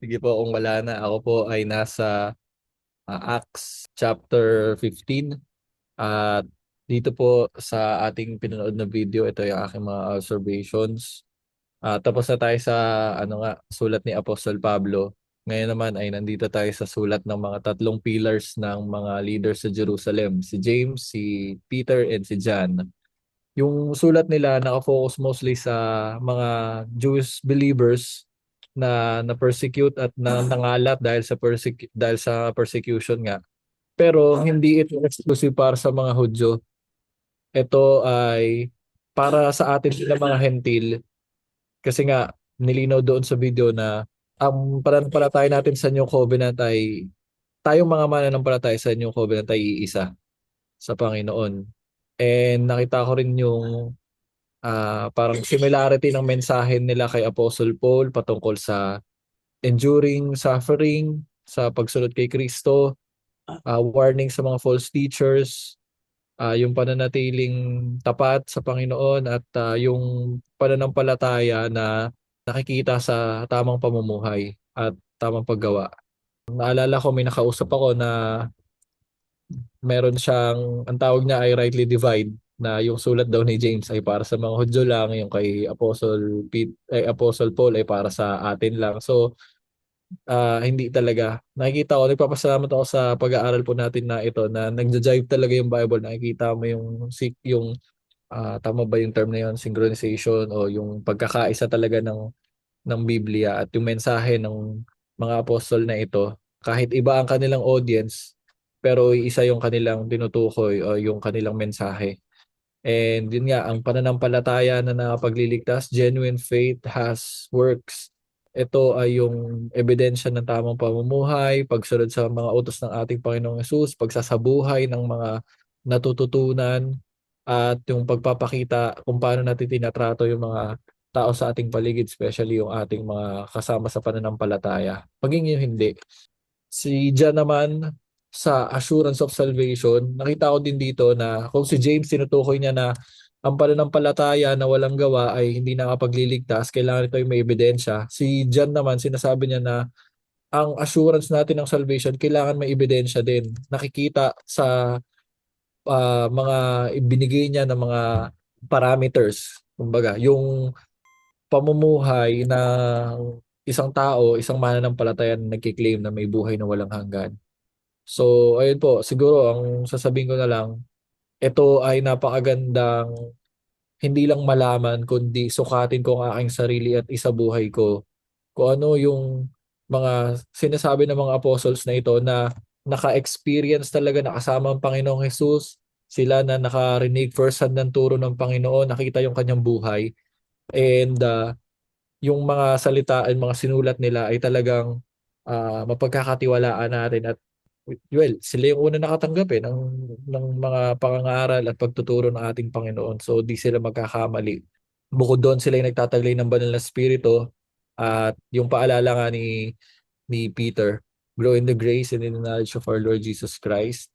Sige po, kung wala na, ako po ay nasa Acts chapter 15. At dito po sa ating pinanood na video, ito yung aking mga observations. Tapos na tayo sa sulat ni Apostol Pablo. Ngayon naman ay nandito tayo sa sulat ng mga tatlong pillars ng mga leaders sa Jerusalem. Si James, si Peter, and si John. Yung sulat nila nakafocus mostly sa mga Jewish believers na na-persecute at na nangalat dahil sa persecution nga. Pero hindi ito exclusive para sa mga Hudyo. Ito ay para sa atin na mga Hentil kasi nga nilinaw doon sa video na ang pananampalataya natin sa New Covenant ay tayong mga mananampalataya sa New Covenant ay iisa sa Panginoon. And nakita ko rin yung parang similarity ng mensahe nila kay Apostle Paul patungkol sa enduring suffering, sa pagsunod kay Kristo, warning sa mga false teachers, yung pananatiling tapat sa Panginoon at yung pananampalataya na nakikita sa tamang pamumuhay at tamang paggawa. Naalala ko may nakausap ako na meron siyang, ang tawag niya ay rightly divide, na yung sulat daw ni James ay para sa mga Hudyo lang, yung kay Apostle Paul ay para sa atin lang. So, hindi talaga. Nakikita ko, nagpapasalamat ako sa pag-aaral po natin na ito na nagja-jive talaga yung Bible. Nakikita mo yung tama ba yung term na yun, synchronization o yung pagkakaisa talaga ng Biblia at yung mensahe ng mga apostol na ito. Kahit iba ang kanilang audience, pero isa yung kanilang tinutukoy o yung kanilang mensahe. And yun nga, ang pananampalataya na nakapagliligtas, genuine faith has works. Ito ay yung ebidensya ng tamang pamumuhay, pagsunod sa mga utos ng ating Panginoong Yesus, pagsasabuhay ng mga natututunan, at yung pagpapakita kung paano natin tinatrato yung mga tao sa ating paligid, especially yung ating mga kasama sa pananampalataya. Maging yung hindi. Si John naman sa assurance of salvation, nakita ko din dito na kung si James tinutukoy niya na ang pananampalataya na walang gawa ay hindi nakapagliligtas, kailangan ito ay may ebidensya. Si John naman sinasabi niya na ang assurance natin ng salvation kailangan may ebidensya din. Nakikita sa mga ibinigay niya ng mga parameters. Kumbaga, yung pamumuhay ng isang tao, isang mananampalataya na nagkiklaim na may buhay na walang hanggan. So, ayun po, siguro ang sasabihin ko na lang, ito ay napakagandang hindi lang malaman, kundi sukatin ko ang aking sarili at isabuhay ko kung ano yung mga sinasabi ng mga apostles na ito na naka-experience talaga, nakasama ang Panginoong Jesus, sila na nakarinig first hand ng turo ng Panginoon, nakita yung kanyang buhay, and yung mga salita at mga sinulat nila ay talagang mapagkakatiwalaan natin at well, sila yung una nakatanggap ng mga pangangaral at pagtuturo ng ating Panginoon. So di sila magkakamali. Bukod doon sila yung nagtataglay ng banal na spirito at yung paalala nga ni Peter, grow in the grace and in the knowledge of our Lord Jesus Christ.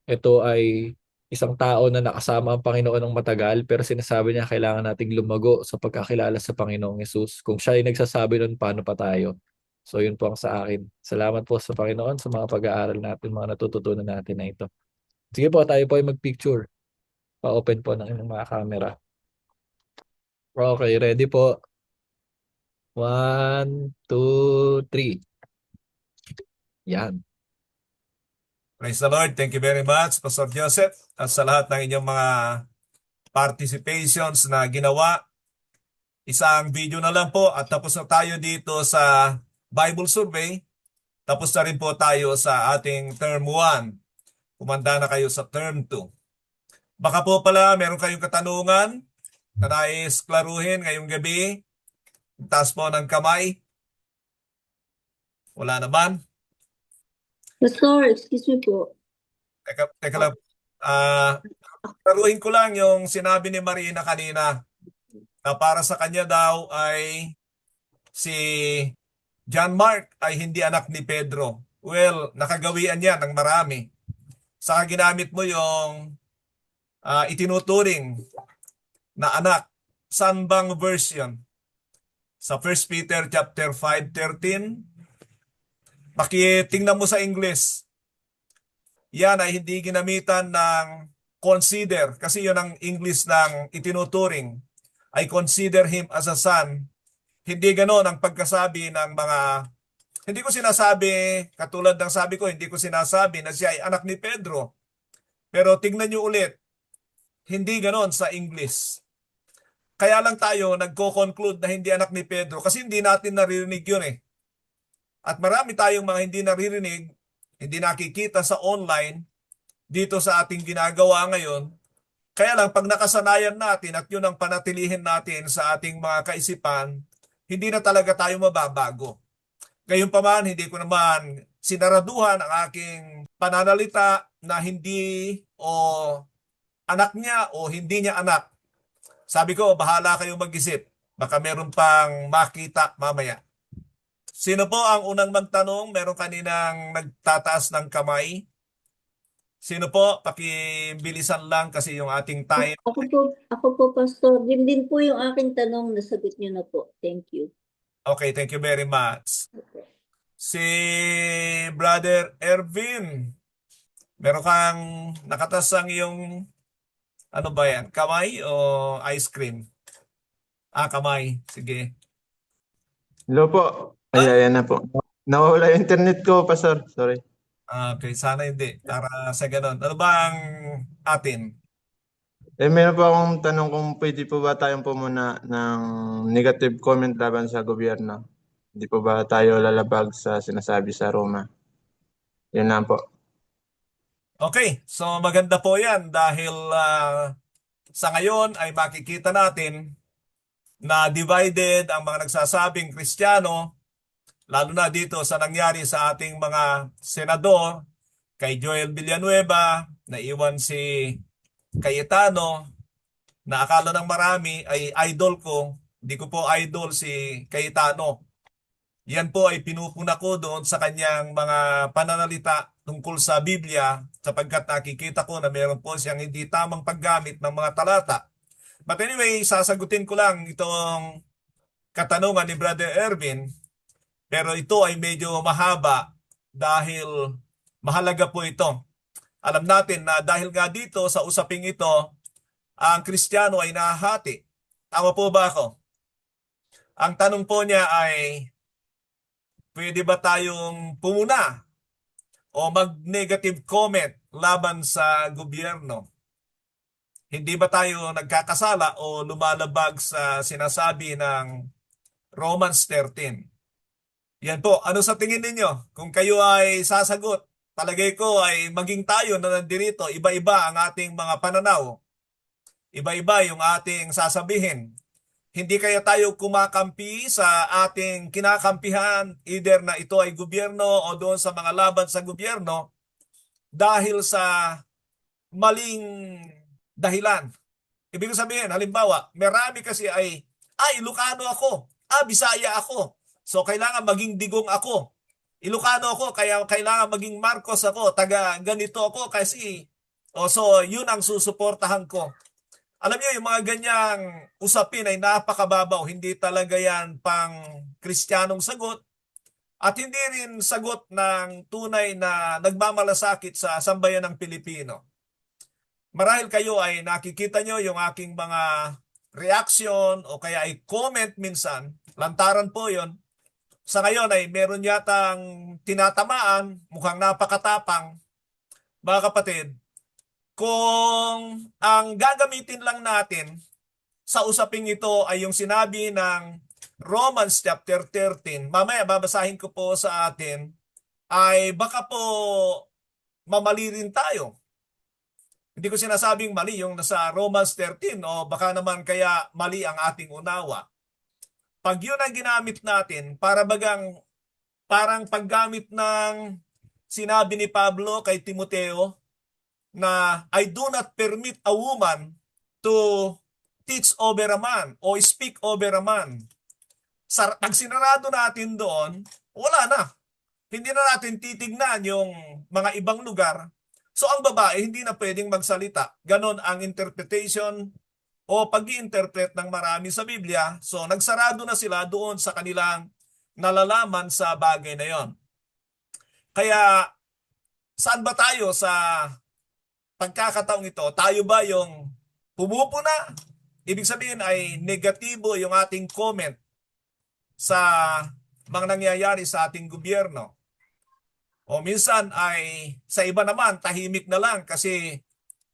Ito ay isang tao na nakasama ang Panginoon ng matagal pero sinasabi niya kailangan nating lumago sa pagkakilala sa Panginoong Yesus. Kung siya ay nagsasabi nun, paano pa tayo? So yun po ang sa akin. Salamat po sa Panginoon sa mga pag-aaral natin, mga natututunan natin na ito. Sige po, tayo po ay mag-picture. Pa-open po ng inyong mga camera. Okay, ready po. One, two, three. Yan. Praise the Lord. Thank you very much, Pastor Joseph, at sa lahat ng inyong mga participations na ginawa. Isang video na lang po at tapos na tayo dito sa Bible Survey. Tapos na rin po tayo sa ating Term 1. Kumanda na kayo sa Term 2. Baka po pala meron kayong katanungan na nais klaruhin ngayong gabi. Taas po ng kamay. Wala naman. Pastor, excuse me po. Teka lang. Klaruhin ko lang yung sinabi ni Marina kanina na para sa kanya daw ay si John Mark ay hindi anak ni Pedro. Well, nakagawian niya ng marami. Saka ginamit mo yung itinuturing na anak. Saan bang version? Sa 1 Peter chapter 5:13 Pakitingnan mo sa English. Yan ay hindi ginamitan ng consider kasi yun ang English ng itinuturing ay consider him as a son. Hindi ganoon ang pagkasabi ng mga, hindi ko sinasabi, katulad ng sabi ko, hindi ko sinasabi na siya ay anak ni Pedro. Pero tignan nyo ulit, hindi ganoon sa English. Kaya lang tayo nagko-conclude na hindi anak ni Pedro kasi hindi natin naririnig yun eh. At marami tayong mga hindi naririnig, hindi nakikita sa online, dito sa ating ginagawa ngayon. Kaya lang pag nakasanayan natin at yun ang panatilihin natin sa ating mga kaisipan, hindi na talaga tayo mababago. Gayunpaman, hindi ko naman sinaraduhan ang aking pananalita na hindi o anak niya o hindi niya anak. Sabi ko, bahala kayo mag-isip. Baka meron pang makita mamaya. Sino po ang unang magtanong? Meron kaninang nagtataas ng kamay. Sino po? Pakibilisan lang kasi yung ating time. Ako po, Pastor. Din po yung aking tanong, nasagot niyo na po. Thank you. Okay, thank you very much. Si Brother Ervin, meron kang nakatas ang iyong, ano ba yan? Kamay o ice cream? Kamay. Sige. Hello po. Ay, ayan na po. Nawawala yung internet ko, Pastor. Sorry. Okay, sana hindi. Para sa ganun. Ano ba ang atin? Meron po akong tanong kung pwede po ba tayong pumuna ng negative comment laban sa gobyerno? Hindi po ba tayo lalabag sa sinasabi sa Roma? Yun lang po. Okay, so maganda po yan dahil sa ngayon ay makikita natin na divided ang mga nagsasabing Kristiyano, lalo na dito sa nangyari sa ating mga senador, kay Joel Villanueva, naiwan si Cayetano, na akala ng marami ay idol ko. Hindi ko po idol si Cayetano. Yan po ay pinupuna ko doon sa kanyang mga pananalita tungkol sa Biblia sapagkat nakikita ko na meron po siyang hindi tamang paggamit ng mga talata. But anyway, sasagutin ko lang itong katanungan ni Brother Ervin, pero ito ay medyo mahaba dahil mahalaga po ito. Alam natin na dahil nga dito sa usaping ito, ang Kristiyano ay nahahati. Tama po ba ako? Ang tanong po niya ay, pwede ba tayong pumuna o mag-negative comment laban sa gobyerno? Hindi ba tayo nagkakasala o lumalabag sa sinasabi ng Romans 13? Yan po, ano sa tingin ninyo? Kung kayo ay sasagot, palagay ko ay maging tayo na nandito, iba-iba ang ating mga pananaw. Iba-iba yung ating sasabihin. Hindi kaya tayo kumakampi sa ating kinakampihan, either na ito ay gobyerno o doon sa mga laban sa gobyerno, dahil sa maling dahilan. Ibig sabihin, halimbawa, marami kasi ay Ilocano ako, Bisaya ako, so kailangan maging digong ako. Ilocano ako, kaya kailangan maging Marcos ako, taga ganito ako kasi, so yun ang susuportahan ko. Alam niyo, yung mga ganyang usapin ay napakababaw. Hindi talaga yan pang Kristiyanong sagot at hindi rin sagot ng tunay na nagmamalasakit sa sambayan ng Pilipino. Marahil kayo ay nakikita nyo yung aking mga reaction o kaya ay comment minsan. Lantaran po yon. Sa ngayon ay meron yatang tinatamaan, mukhang napakatapang. Mga kapatid, kung ang gagamitin lang natin sa usaping ito ay yung sinabi ng Romans chapter 13, mamaya babasahin ko po sa atin, ay baka po mamali rin tayo. Hindi ko sinasabing mali yung nasa Romans 13 o baka naman kaya mali ang ating unawa. Pag yun ang ginamit natin, parang paggamit ng sinabi ni Pablo kay Timoteo, na I do not permit a woman to teach over a man o speak over a man. Pag sinarado natin doon, wala na. Hindi na natin titignan yung mga ibang lugar. So ang babae hindi na pwedeng magsalita. Ganon ang interpretation o pag-i-interpret ng marami sa Biblia. So nagsarado na sila doon sa kanilang nalalaman sa bagay na yon. Kaya saan ba tayo sa pagkakataong ito? Tayo ba yung pumupuna? Ibig sabihin ay negatibo yung ating comment sa mga nangyayari sa ating gobyerno. O minsan ay sa iba naman tahimik na lang kasi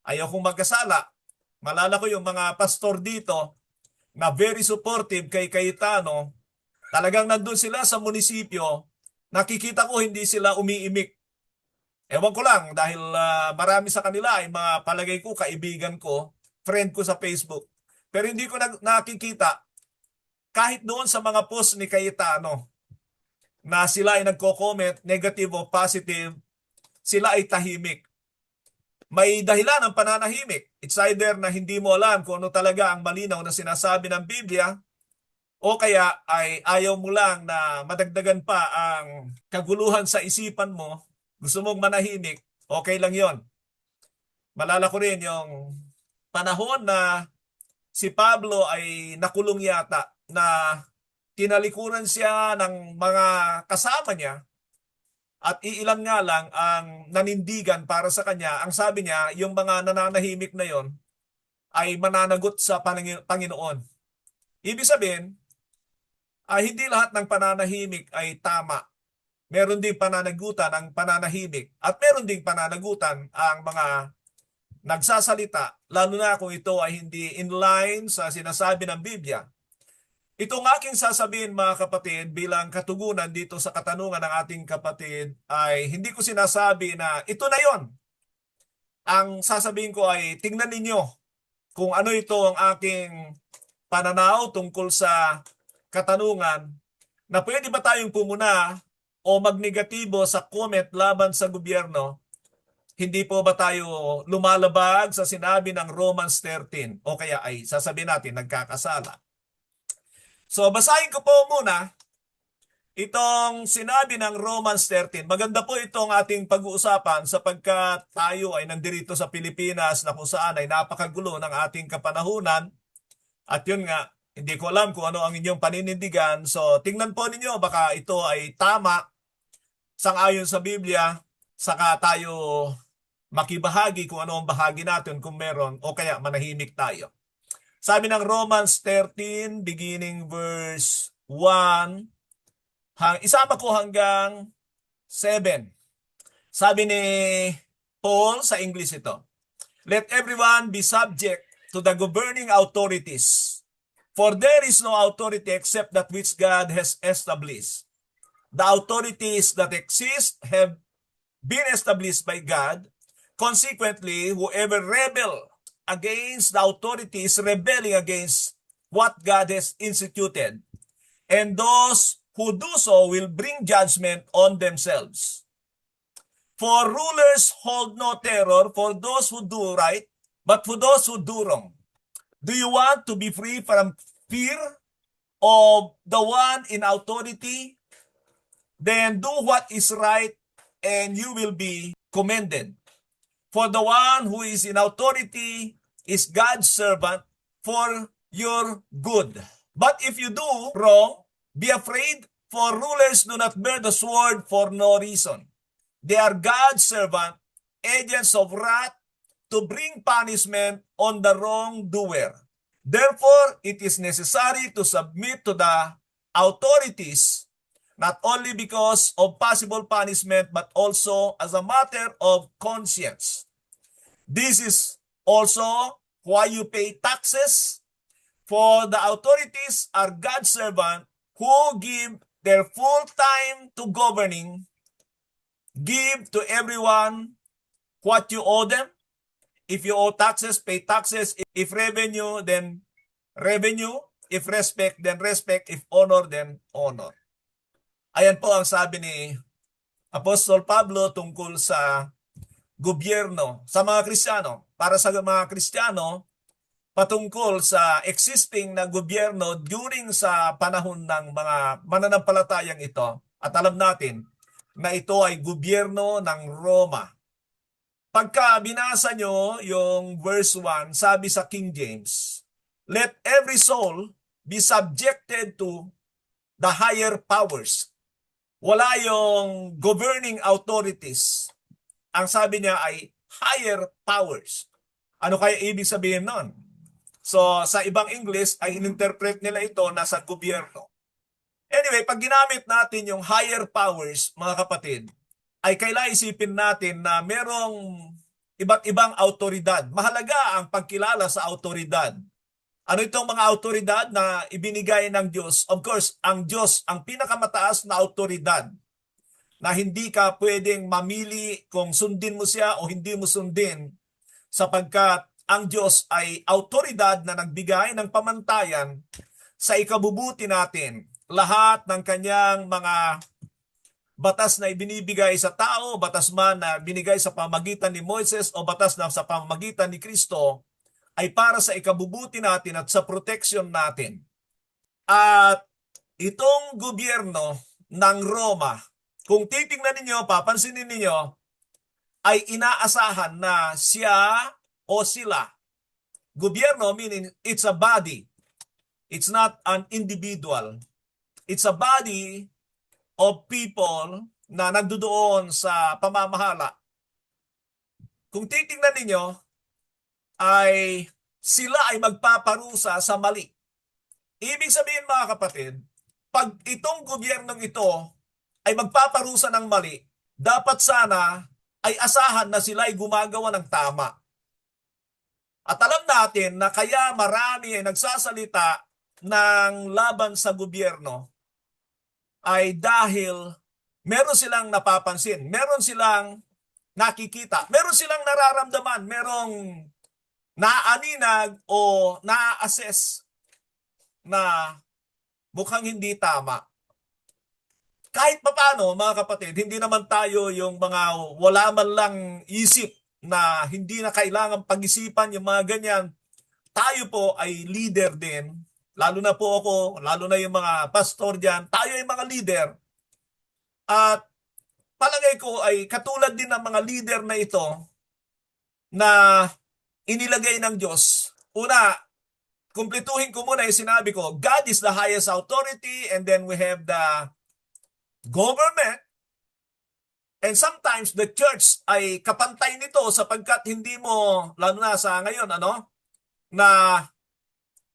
ayaw kong magkasala. Malala ko yung mga pastor dito na very supportive kay Cayetano. Talagang nandun sila sa munisipyo. Nakikita ko hindi sila umiimik. Ewan ko lang dahil marami sa kanila ay mga palagay ko, kaibigan ko, friend ko sa Facebook. Pero hindi ko nakikita kahit doon sa mga post ni Cayetano na sila ay nagko-comment, negative o positive, sila ay tahimik. May dahilan ng pananahimik. It's either na hindi mo alam kung ano talaga ang malinaw na sinasabi ng Biblia o kaya ay ayaw mo lang na madagdagan pa ang kaguluhan sa isipan mo, gusto mong manahimik, okay lang yon. Malala ko rin yung panahon na si Pablo ay nakulong yata na tinalikuran siya ng mga kasama niya at iilan nga lang ang nanindigan para sa kanya. Ang sabi niya, yung mga nananahimik na yon ay mananagot sa Panginoon. Ibig sabihin, hindi lahat ng pananahimik ay tama. Meron ding pananagutan ang pananahimik at meron ding pananagutan ang mga nagsasalita, lalo na kung ito ay hindi in line sa sinasabi ng Biblia. Itong aking sasabihin mga kapatid bilang katugunan dito sa katanungan ng ating kapatid ay hindi ko sinasabi na ito na yon. Ang sasabihin ko ay tingnan ninyo kung ano ito ang aking pananaw tungkol sa katanungan na pwede ba tayong pumuna o magnegatibo sa comment laban sa gobyerno. Hindi po ba tayo lumalabag sa sinabi ng Romans 13 o kaya ay sasabihin natin nagkakasala. So basahin ko po muna itong sinabi ng Romans 13. Maganda po itong ating pag-uusapan sapagkat tayo ay nandirito sa Pilipinas na kung saan ay napakagulo ng ating kapanahunan. At yun nga, hindi ko alam kung ano ang inyong paninindigan. So tingnan po ninyo baka ito ay tama sang-ayon sa Biblia, saka tayo makibahagi kung ano ang bahagi natin kung meron o kaya manahimik tayo. Sabi ng Romans 13 beginning verse 1 isama ko hanggang 7. Sabi ni Paul sa English ito, let everyone be subject to the governing authorities, for there is no authority except that which God has established. The authorities that exist have been established by God. Consequently, whoever rebel against the authorities rebelling against what God has instituted, and those who do so will bring judgment on themselves. For rulers hold no terror for those who do right, but for those who do wrong. Do you want to be free from fear of the one in authority? Then do what is right, and you will be commended. For the one who is in authority is God's servant for your good. But if you do wrong, be afraid, for rulers do not bear the sword for no reason. They are God's servant, agents of wrath, to bring punishment on the wrongdoer. Therefore, it is necessary to submit to the authorities, not only because of possible punishment, but also as a matter of conscience. This is also why you pay taxes, for the authorities are God's servants who give their full time to governing. Give to everyone what you owe them. If you owe taxes, pay taxes. If revenue, then revenue. If respect, then respect. If honor, then honor. Ayan po ang sabi ni Apostol Pablo tungkol sa gobyerno, sa mga Kristiyano. Para sa mga Kristiyano, patungkol sa existing na gobyerno during sa panahon ng mga mananampalatayang ito. At alam natin na ito ay gobyerno ng Roma. Pagka binasa nyo yung verse 1, sabi sa King James, let every soul be subjected to the higher powers. wala yung governing authorities. Ang sabi niya ay higher powers. Ano kaya ibig sabihin nun? So, sa ibang English ay ininterpret nila ito na sa gobyerno. Anyway, pag ginamit natin yung higher powers, mga kapatid, ay kailangan isipin natin na merong iba't ibang autoridad. Mahalaga ang pagkilala sa autoridad. Ano itong mga autoridad na ibinigay ng Diyos? Of course, ang Diyos, ang pinakamataas na autoridad na hindi ka pwedeng mamili kung sundin mo siya o hindi mo sundin sapagkat ang Diyos ay autoridad na nagbigay ng pamantayan sa ikabubuti natin. Lahat ng kanyang mga batas na ibinibigay sa tao, batas man na binigay sa pamamagitan ni Moises o batas na sa pamamagitan ni Kristo, ay para sa ikabubuti natin at sa protection natin. At itong gobyerno ng Roma, kung titingnan ninyo, papansinin ninyo, ay inaasahan na siya o sila. Gobyerno meaning it's a body. It's not an individual. It's a body of people na nagdudoon sa pamamahala. Kung titingnan ninyo, ay sila ay magpaparusa sa mali. Ibig sabihin mga kapatid, pag itong gobyernong ito ay magpaparusa ng mali, dapat sana ay asahan na sila ay gumagawa ng tama. At alam natin na kaya marami ay nagsasalita ng laban sa gobyerno ay dahil meron silang napapansin, meron silang nakikita, meron silang nararamdaman, merong naaaninag o na-assess na mukhang hindi tama. Kahit papaano mga kapatid, hindi naman tayo yung mga wala man lang isip na hindi na kailangan pag-isipan yung mga ganyan. Tayo po ay leader din. Lalo na po ako, lalo na yung mga pastor dyan. Tayo ay mga leader. At palagay ko ay katulad din ng mga leader na ito na inilagay ng Diyos. Una, kumpletuhin ko muna yung sinabi ko, God is the highest authority and then we have the government. And sometimes the church ay kapantay nito sapagkat hindi mo, lalo na sa ngayon, na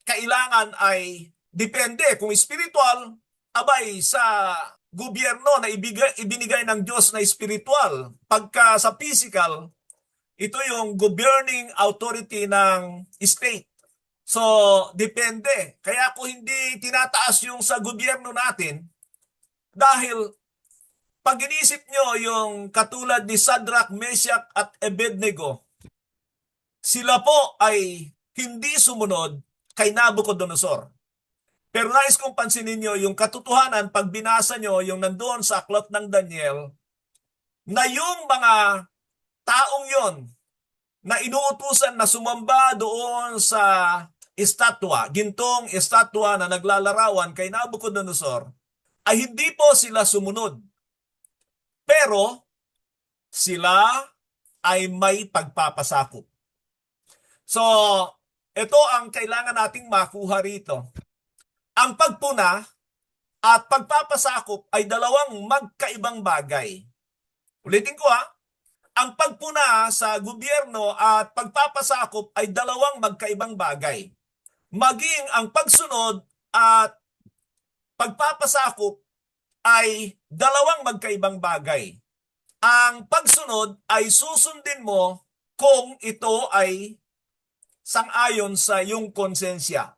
kailangan ay depende kung spiritual, abay sa gobyerno na ibinigay ng Diyos na spiritual. Pagka sa physical, ito yung governing authority ng state. So, depende. Kaya kung hindi tinataas yung sa gobyerno natin, dahil pag inisip nyo yung katulad ni Shadrach, Meshach at Abednego, sila po ay hindi sumunod kay Nabucodonosor. Pero nais kong pansinin nyo yung katotohanan pag binasa nyo yung nandoon sa aklat ng Daniel na yung mga taong yon na inuutusan na sumamba doon sa estatwa, gintong estatwa na naglalarawan kay Nabucodonosor, ay hindi po sila sumunod. Pero sila ay may pagpapasakop. So, ito ang kailangan nating makuha rito. Ang pagpuna at pagpapasakop ay dalawang magkaibang bagay. Ulitin ko ang pagpuna sa gobyerno at pagpapasakop ay dalawang magkaibang bagay. Maging ang pagsunod at pagpapasakop ay dalawang magkaibang bagay. Ang pagsunod ay susundin mo kung ito ay sang-ayon sa iyong konsensya.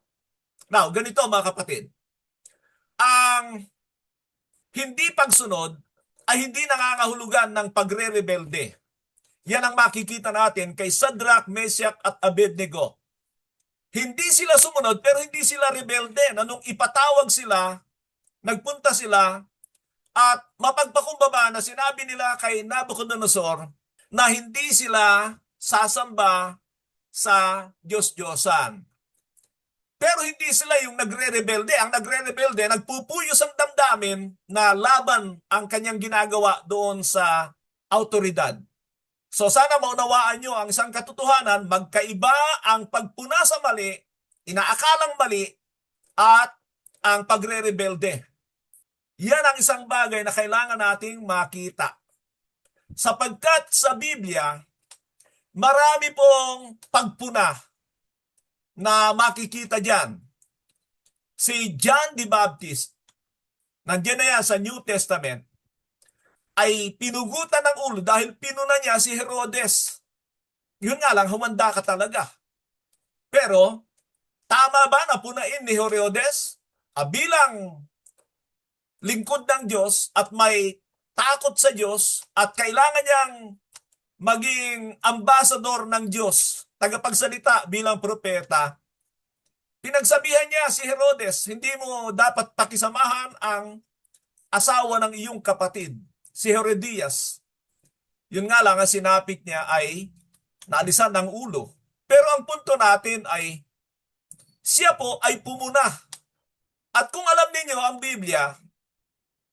Now, ganito mga kapatid. Ang hindi pagsunod ay hindi nangangahulugan ng pagre-rebelde. Yan ang makikita natin kay Shadrach, Meshach at Abednego. Hindi sila sumunod pero hindi sila rebelde. Nung ipatawag sila, nagpunta sila at mapagpakumbaba na sinabi nila kay Nabucodonosor na hindi sila sasamba sa Diyos-Diyosan. Pero hindi sila yung nagre-rebelde. Ang nagre-rebelde, nagpupuyos ang damdamin na laban ang kanyang ginagawa doon sa autoridad. So sana maunawaan nyo ang isang katotohanan, magkaiba ang pagpuna sa mali, inaakalang mali, at ang pagre-rebelde. Yan ang isang bagay na kailangan nating makita. Sapagkat sa Biblia, marami pong pagpuna na makikita dyan. Si John the Baptist, nandiyan na yan sa New Testament, ay pinugutan ng ulo dahil pinuna niya si Herodes. Yun nga lang, humanda ka talaga. Pero, tama ba na punain ni Herodes? Bilang lingkod ng Diyos at may takot sa Diyos at kailangan niyang maging ambassador ng Diyos, tagapagsalita bilang propeta, pinagsabihan niya si Herodes, hindi mo dapat pakisamahan ang asawa ng iyong kapatid, si Herodias. Yun nga lang, ang sinapit niya ay naalisan ng ulo. Pero ang punto natin ay, siya po ay pumuna. At kung alam ninyo ang Biblia,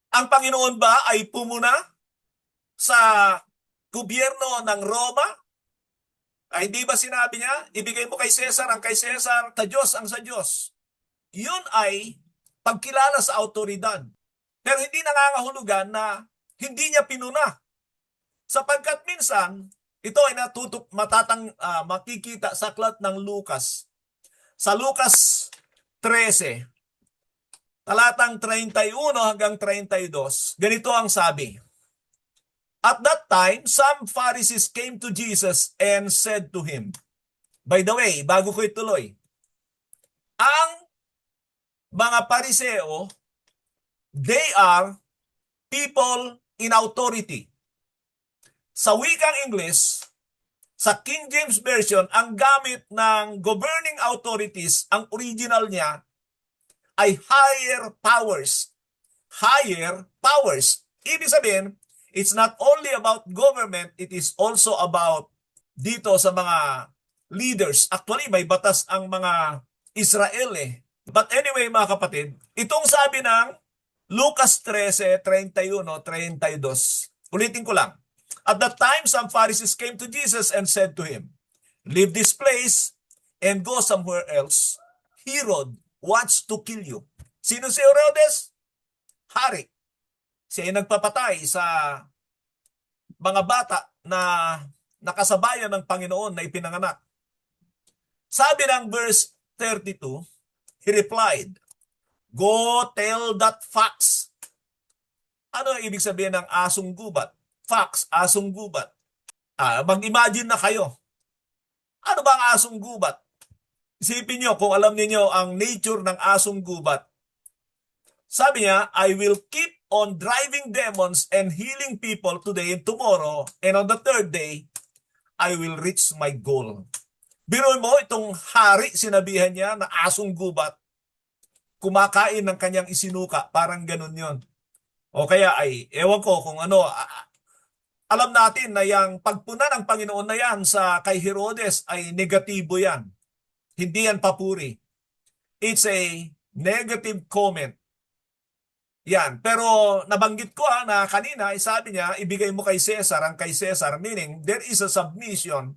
ang Panginoon ba ay pumuna sa gobyerno ng Roma? Ay hindi ba sinabi niya, ibigay mo kay Cesar ang kay Cesar, sa Diyos ang sa Diyos? Yun ay pagkilala sa autoridad. Pero hindi nangangahulugan na hindi niya pinuna. Sapagkat minsan, ito ay makikita sa aklat ng Lucas. Sa Lucas 13, talatang 31 hanggang 32, ganito ang sabi. At that time, some Pharisees came to Jesus and said to him, by the way, bago ko ituloy, ang mga Pariseo, they are people in authority. Sa wikang English, sa King James Version, ang gamit ng governing authorities, ang original niya, ay higher powers. Higher powers. Ibig sabihin, it's not only about government, it is also about dito sa mga leaders. Actually, may batas ang mga Israel eh. But anyway, mga kapatid, itong sabi ng Lucas 13, 31, 32. Ulitin ko lang. At that time, some Pharisees came to Jesus and said to him, leave this place and go somewhere else. Herod wants to kill you. Sino si Herodes? Hari. Siya ay nagpapatay sa mga bata na nakasabayan ng Panginoon na ipinanganak. Sabi ng verse 32, he replied, go tell that fox. Ano ang ibig sabihin ng asong gubat? Fox, asong gubat. Mag-imagine na kayo. Ano ba ang asong gubat? Isipin nyo kung alam niyo ang nature ng asong gubat. Sabi niya, I will keep on driving demons and healing people today and tomorrow, and on the third day, I will reach my goal. Biro mo, itong hari, sinabihan niya na asong gubat, kumakain ng kanyang isinuka, parang ganun yon. O kaya ay, ewan ko kung ano, alam natin na yung pagpuna ng Panginoon na yan sa kay Herodes ay negatibo yan. Hindi yan papuri. It's a negative comment. Yan. Pero nabanggit ko na kanina, sabi niya, ibigay mo kay Cesar ang kay Cesar. Meaning, there is a submission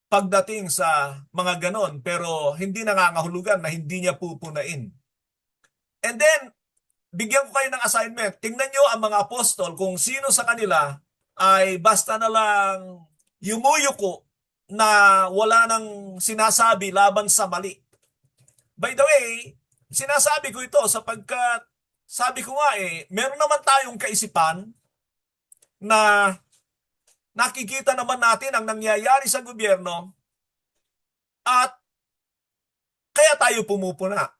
pagdating sa mga ganon. Pero hindi nangangahulugan na hindi niya pupunain. And then, bigyan ko kayo ng assignment. Tingnan nyo ang mga apostol kung sino sa kanila ay basta na lang yumuyuko na wala nang sinasabi laban sa mali. By the way, sinasabi ko ito sapagkat sabi ko nga meron naman tayong kaisipan na nakikita naman natin ang nangyayari sa gobyerno at kaya tayo pumupuna.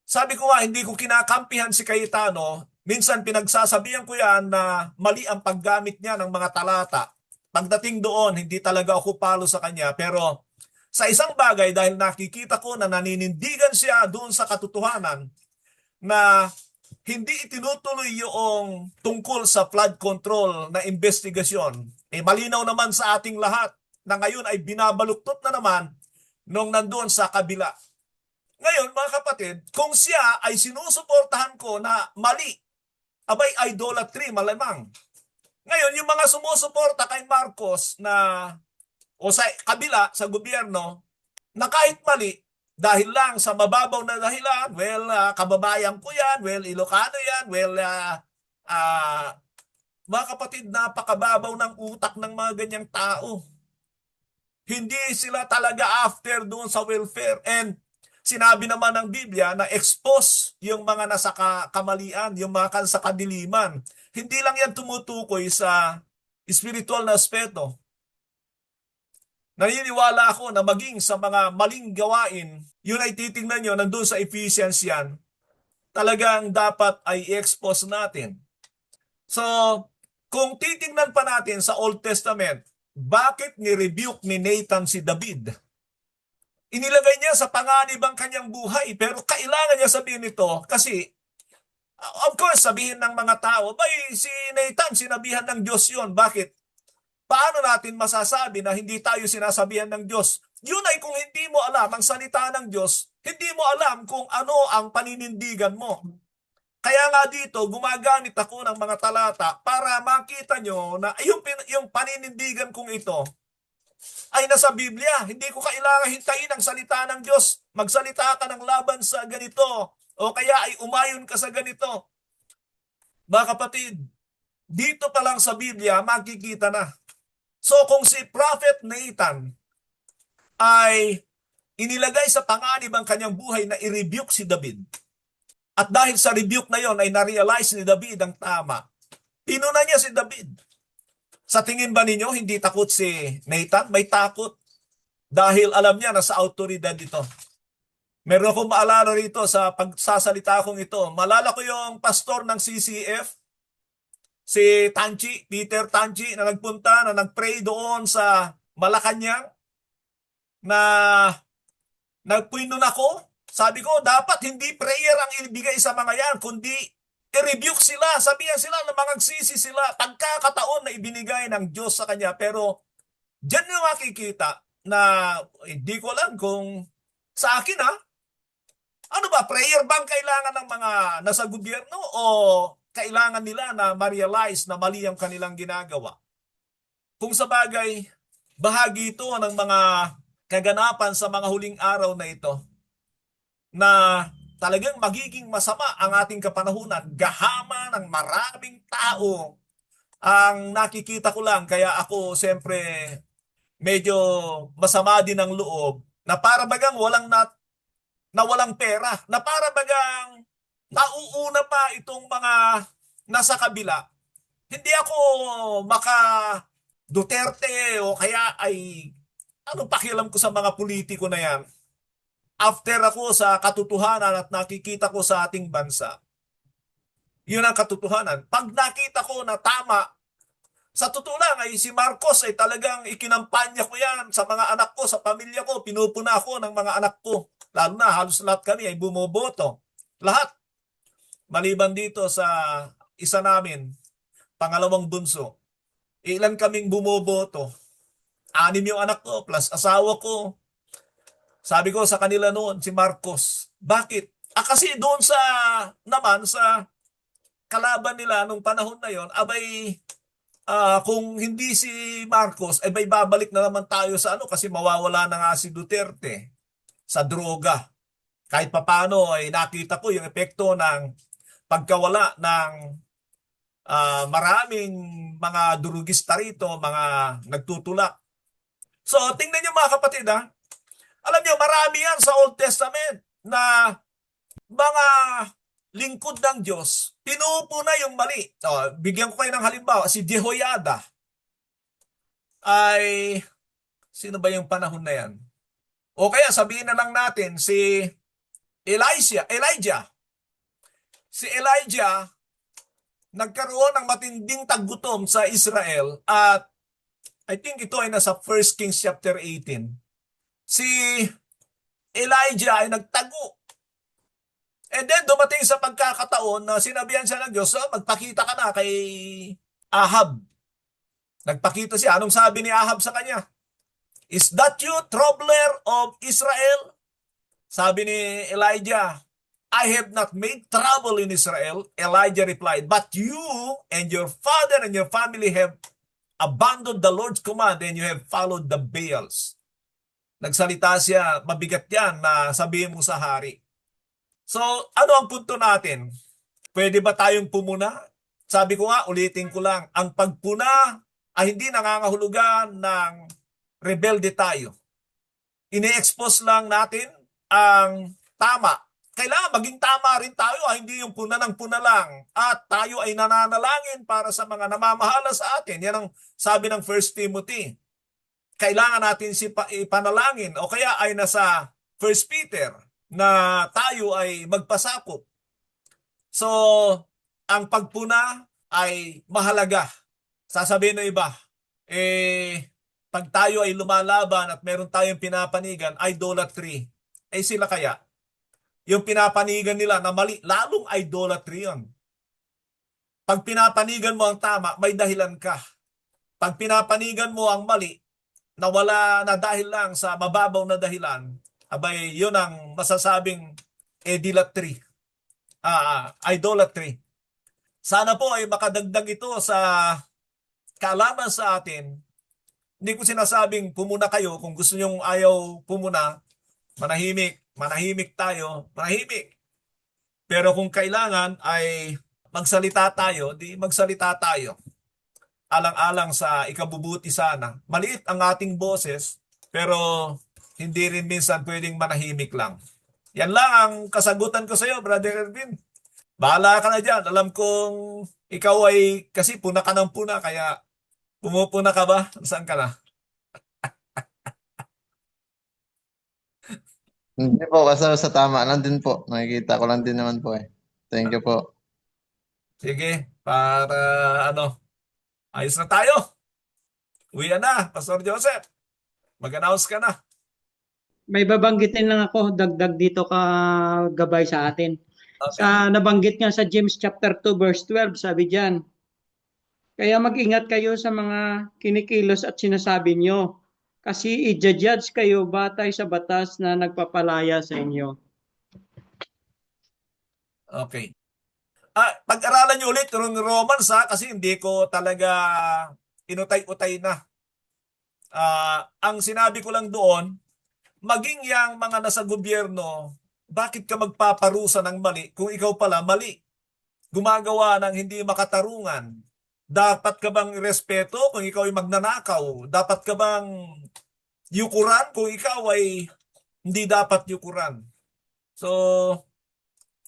Sabi ko nga, hindi ko kinakampihan si Cayetano. Minsan pinagsasabihan ko yan na mali ang paggamit niya ng mga talata. Pagdating doon, hindi talaga ako palo sa kanya. Pero sa isang bagay, dahil nakikita ko na naninindigan siya doon sa katotohanan na hindi itinutuloy yung tungkol sa flood control na investigasyon. Malinaw naman sa ating lahat na ngayon ay binabaluktot na naman nung nandoon sa kabila. Ngayon, mga kapatid, kung siya ay sinusuportahan ko na mali, abay idolatry, malamang. Ngayon, yung mga sumusuporta kay Marcos na o sa kabila, sa gobyerno, na kahit mali, dahil lang sa mababaw na dahilan, well, kababayan ko yan, well, Ilocano yan, well, mga kapatid, napakababaw ng utak ng mga ganyang tao. Hindi sila talaga after doon sa welfare. And sinabi naman ng Biblia na expose yung mga nasa kamalian, yung mga sa kadiliman. Hindi lang yan tumutukoy sa spiritual na aspeto. Naniniwala ako na maging sa mga maling gawain, yun ay titingnan nyo, nandun sa Ephesians yan, talagang dapat ay i-expose natin. So, kung titingnan pa natin sa Old Testament, bakit ni-rebuke ni Nathan si David? Inilagay niya sa panganib ang kanyang buhay, pero kailangan niya sabihin ito kasi, of course, sabihin ng mga tao, si Nathan, sinabihan ng Diyos yun. Bakit? Paano natin masasabi na hindi tayo sinasabihan ng Diyos? Yun ay kung hindi mo alam ang salita ng Diyos, hindi mo alam kung ano ang paninindigan mo. Kaya nga dito, gumagamit ako ng mga talata para makita nyo na yung paninindigan kong ito ay nasa Biblia. Hindi ko kailangan hintayin ang salita ng Diyos. Magsalita ka ng laban sa ganito o kaya ay umayon ka sa ganito. Mga kapatid, dito pa lang sa Biblia, makikita na. So kung si Prophet Nathan ay inilagay sa panganib ang kanyang buhay na i-rebuke si David, at dahil sa rebuke na yon ay na-realize ni David ang tama, pinuna niya si David. Sa tingin ba ninyo, hindi takot si Nathan? May takot. Dahil alam niya na sa autoridad ito. Meron akong maalala rito sa pagsasalita kong ito. Malala ko yung pastor ng CCF, si Peter Tanchi, na nagpunta, na nagpray doon sa Malacanang, na nagpuinon ako. Sabi ko, dapat hindi prayer ang ibigay sa mga yan, kundi i-rebuke sila, sabihan sila na magsisi sila, pagkakataon na ibinigay ng Diyos sa kanya. Pero dyan yung makikita na hindi ko alam kung sa akin ano ba, prayer bang kailangan ng mga nasa gobyerno o kailangan nila na ma-realize na mali ang kanilang ginagawa? Kung sa bagay, bahagi ito ng mga kaganapan sa mga huling araw na ito na talagang magiging masama ang ating kapanahunan. Gahama ng maraming tao ang nakikita ko lang. Kaya ako siyempre medyo masama din ang loob na para bagang walang pera, na para bagang nauuna pa itong mga nasa kabila. Hindi ako maka Duterte o kaya ay ano pakialam ko sa mga politiko na yan. After ako sa katotohanan at nakikita ko sa ating bansa, yun ang katotohanan. Pag nakita ko na tama, sa totoo lang ay si Marcos ay talagang ikinampanya ko yan sa mga anak ko, sa pamilya ko, pinupuna ako ng mga anak ko. Lalo na halos lahat kami ay bumoboto. Lahat. Maliban dito sa isa namin, pangalawang bunso. Ilan kaming bumoboto? 6 yung anak ko plus asawa ko. Sabi ko sa kanila noon, si Marcos, bakit? Kasi doon sa kalaban nila nung panahon na yon, abay, kung hindi si Marcos, ay babalik na naman tayo sa kasi mawawala na nga si Duterte sa droga. Kahit papano ay nakita ko yung epekto ng pagkawala ng maraming mga durugista rito, mga nagtutulak. So, tingnan nyo mga kapatid alam nyo, marami yan sa Old Testament na mga lingkod ng Diyos, pinupuna yung mali. Bigyan ko kayo ng halimbawa, si Jehoiada ay, sino ba yung panahon na yan? O kaya sabihin na lang natin, si Elijah. Si Elijah, nagkaroon ng matinding taggutom sa Israel at I think ito ay nasa 1 Kings chapter 18. Si Elijah ay nagtago. And then dumating sa pagkakataon na sinabihan siya ng Diyos, magpakita ka na kay Ahab. Nagpakita siya. Anong sabi ni Ahab sa kanya? Is that you, troubler of Israel? Sabi ni Elijah, I have not made trouble in Israel. Elijah replied, but you and your father and your family have abandoned the Lord's command and you have followed the Baals. Nagsalita siya, mabigat yan na sabihin mo sa hari. So, ano ang punto natin? Pwede ba tayong pumuna? Sabi ko nga, ulitin ko lang, ang pagpuna ay hindi nangangahulugan ng rebelde tayo. Ini-expose lang natin ang tama. Kailangan maging tama rin tayo, hindi yung puna ng puna lang. At tayo ay nananalangin para sa mga namamahala sa atin. Yan ang sabi ng 1 Timothy. Kailangan natin ipanalangin o kaya ay nasa 1 Peter na tayo ay magpasakop. So, ang pagpuna ay mahalaga. Sasabihin ng iba, pag tayo ay lumalaban at meron tayong pinapanigan, idolatry. Sila kaya? Yung pinapanigan nila na mali, lalong idolatry yun. Pag pinapanigan mo ang tama, may dahilan ka. Pag pinapanigan mo ang mali, na wala na dahil lang sa mababaw na dahilan, abay, yun ang masasabing idolatry. Idolatry. Sana po ay makadagdag ito sa kaalaman sa atin. Hindi ko sinasabing pumuna kayo. Kung gusto nyong ayaw pumuna, manahimik tayo, manahimik. Pero kung kailangan ay magsalita tayo, di magsalita tayo. Alang-alang sa ikabubuti sana. Maliit ang ating boses, pero hindi rin minsan pwedeng manahimik lang. Yan lang ang kasagutan ko sa iyo, Brother Erwin. Bahala ka na dyan. Alam kong ikaw ay kasi puna ka ng puna, kaya pumupuna ka ba? Saan ka na? Hindi po, kasi sa tama lang din po. Nakikita ko lang din naman po eh. Thank you po. Sige, para ayos na tayo. Uwi na, Pastor Joseph. Mag-announce ka na. May babanggitin lang ako, dagdag dito ka gabay sa atin. Okay. Sa nabanggit nga sa James chapter 2 verse 12, sabi diyan, kaya mag-ingat kayo sa mga kinikilos at sinasabi nyo, kasi i-judge kayo batay sa batas na nagpapalaya sa inyo. Okay. Pag-aralan nyo ulit yung Romans kasi hindi ko talaga inutay-utay na. Ang sinabi ko lang doon, maging yang mga nasa gobyerno, bakit ka magpaparusa ng mali kung ikaw pala mali? Gumagawa ng hindi makatarungan. Dapat ka bang irespeto kung ikaw ay magnanakaw? Dapat ka bang yukuran kung ikaw ay hindi dapat yukuran? So,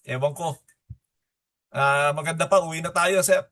ewan ko. Maganda pa, uwi na tayo, Sir.